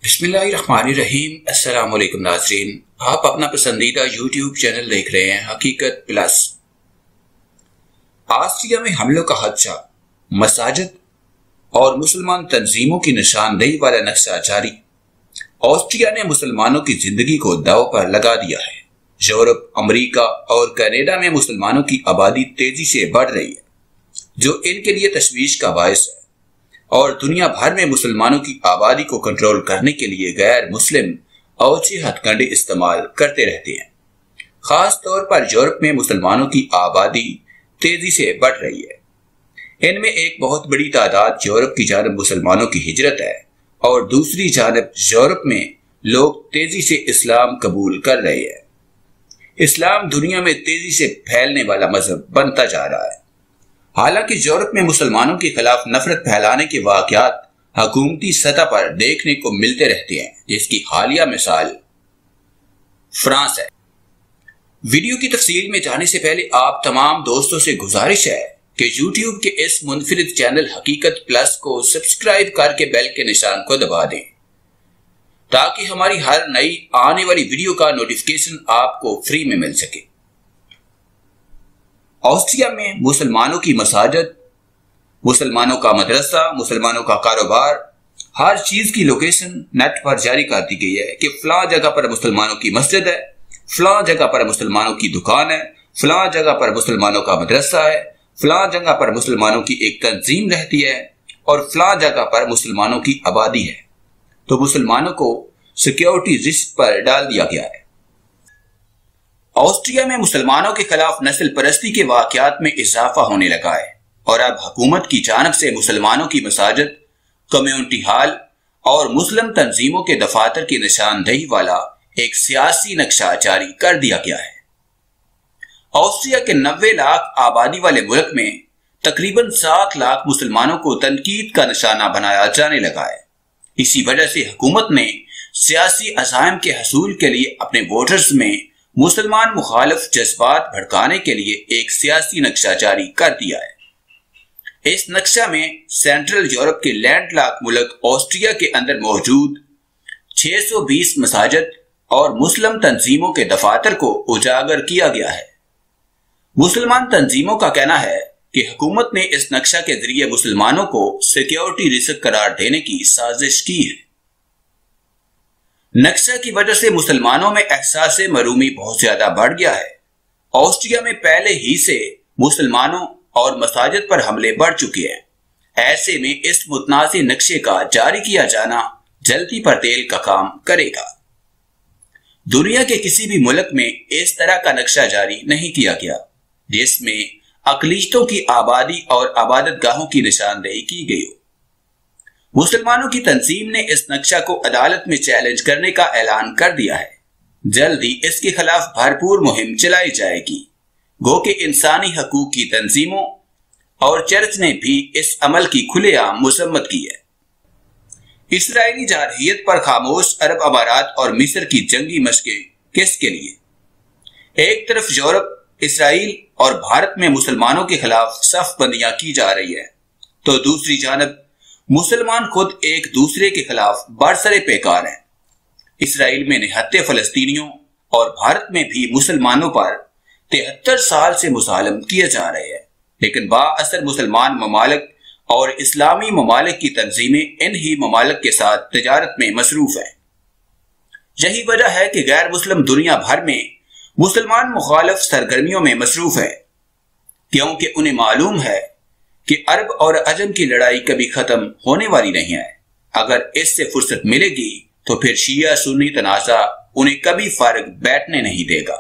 बिस्मिल्लाहिर्रहमानिर्रहीम। अस्सलाम वालेकुम नाज़रीन, आप अपना पसंदीदा यूट्यूब चैनल देख रहे हैं हकीकत प्लस। ऑस्ट्रिया में हमलों का हादसा, मसाजिद और मुसलमान तंजीमों की निशानदेही वाला नक्शा जारी। ऑस्ट्रिया ने मुसलमानों की जिंदगी को दांव पर लगा दिया है। यूरोप, अमेरिका और कनाडा में मुसलमानों की आबादी तेजी से बढ़ रही है, जो इनके लिए तशवीश का बायस है। और दुनिया भर में मुसलमानों की आबादी को कंट्रोल करने के लिए गैर मुस्लिम औचे हथकंडे इस्तेमाल करते रहते हैं। खास तौर पर यूरोप में मुसलमानों की आबादी तेजी से बढ़ रही है। इनमें एक बहुत बड़ी तादाद यूरोप की जानब मुसलमानों की हिजरत है और दूसरी जानब यूरोप में लोग तेजी से इस्लाम कबूल कर रहे हैं। इस्लाम दुनिया में तेजी से फैलने वाला मजहब बनता जा रहा है। हालांकि यूरोप में मुसलमानों के खिलाफ नफरत फैलाने के वाकयात हुकूमती सतह पर देखने को मिलते रहते हैं, जिसकी हालिया मिसाल फ्रांस है। वीडियो की तफसील में जाने से पहले आप तमाम दोस्तों से गुजारिश है कि यूट्यूब के इस मुनफरिद चैनल हकीकत प्लस को सब्सक्राइब करके बेल के निशान को दबा दें, ताकि हमारी हर नई आने वाली वीडियो का नोटिफिकेशन आपको फ्री में मिल सके। ऑस्ट्रिया में मुसलमानों की मसाजिद, मुसलमानों का मदरसा, मुसलमानों का कारोबार, हर चीज की लोकेशन नेट पर जारी कर दी गई है कि फलां जगह पर मुसलमानों की मस्जिद है, फलां जगह पर मुसलमानों की दुकान है, फलां जगह पर मुसलमानों का मदरसा है, फलां जगह पर मुसलमानों की एक तंजीम रहती है और फलां जगह पर मुसलमानों की आबादी है। तो मुसलमानों को सिक्योरिटी रिस्क पर डाल दिया गया है। ऑस्ट्रिया में मुसलमानों के खिलाफ नस्ल परस्ती के वाकयात में इजाफा होने लगा है और अब हुकूमत की जानब से मुसलमानों की मसाजिद, कम्युनिटी हॉल और मुस्लिम तंजीमों के दफातर की निशानदेही वाला एक सियासी नक्शा जारी कर दिया गया है। ऑस्ट्रिया के 90 लाख आबादी वाले मुल्क में तकरीबन 7 लाख मुसलमानों को तनकीद का निशाना बनाया जाने लगा है। इसी वजह से हुकूमत ने सियासी अज़ाइम के हसूल के लिए अपने वोटर्स में मुसलमान मुखालिफ जज्बात भड़काने के लिए एक सियासी नक्शा जारी कर दिया है। इस नक्शा में सेंट्रल यूरोप के लैंडलॉक मुल्क ऑस्ट्रिया के अंदर मौजूद 620 मसाजिद और मुस्लिम तंजीमों के दफातर को उजागर किया गया है। मुसलमान तंजीमों का कहना है कि हुकूमत ने इस नक्शा के जरिए मुसलमानों को सिक्योरिटी रिस्क करार देने की साजिश की है। नक्शा की वजह से मुसलमानों में एहसास मरूमी बहुत ज्यादा बढ़ गया है। ऑस्ट्रिया में पहले ही से मुसलमानों और मसाजिद पर हमले बढ़ चुके हैं। ऐसे में इस मुतनाज़े नक्शे का जारी किया जाना जल्दी पर तेल का काम करेगा। दुनिया के किसी भी मुल्क में इस तरह का नक्शा जारी नहीं किया गया जिसमें अकलीतों की आबादी और आबादत गाहों की निशानदेही की गई हो। मुसलमानों की तंजीम ने इस नक्शा को अदालत में चैलेंज करने का ऐलान कर दिया है। जल्द ही इसके खिलाफ भरपूर मुहिम चलाई जाएगी। गो के इंसानी हकूक की तंजीमों और चर्च ने भी इस अमल की खुलेआम मजम्मत की है। इसराइली जारहियत पर खामोश अरब अमारात और मिस्र की जंगी मशकें किसके लिए? एक तरफ यूरोप, इसराइल और भारत में मुसलमानों के खिलाफ सफ बंदियां की जा रही है, तो दूसरी जानब मुसलमान खुद एक दूसरे के खिलाफ बरसरे पैकार हैं। इसराइल में निहत्ते फलस्तीनियों और भारत में भी मुसलमानों पर 73 साल से मुसालम किए जा रहे हैं, लेकिन बाअसर मुसलमान ममालिक और इस्लामी ममालिक की तंजीमें इन ही ममालिक के साथ तिजारत में मसरूफ है। यही वजह है कि गैर मुस्लिम दुनिया भर में मुसलमान मुखालिफ सरगर्मियों में मसरूफ है, क्योंकि उन्हें मालूम है कि अरब और अजम की लड़ाई कभी खत्म होने वाली नहीं है। अगर इससे फुर्सत मिलेगी तो फिर शिया सुन्नी तनाज़ा उन्हें कभी फर्क बैठने नहीं देगा।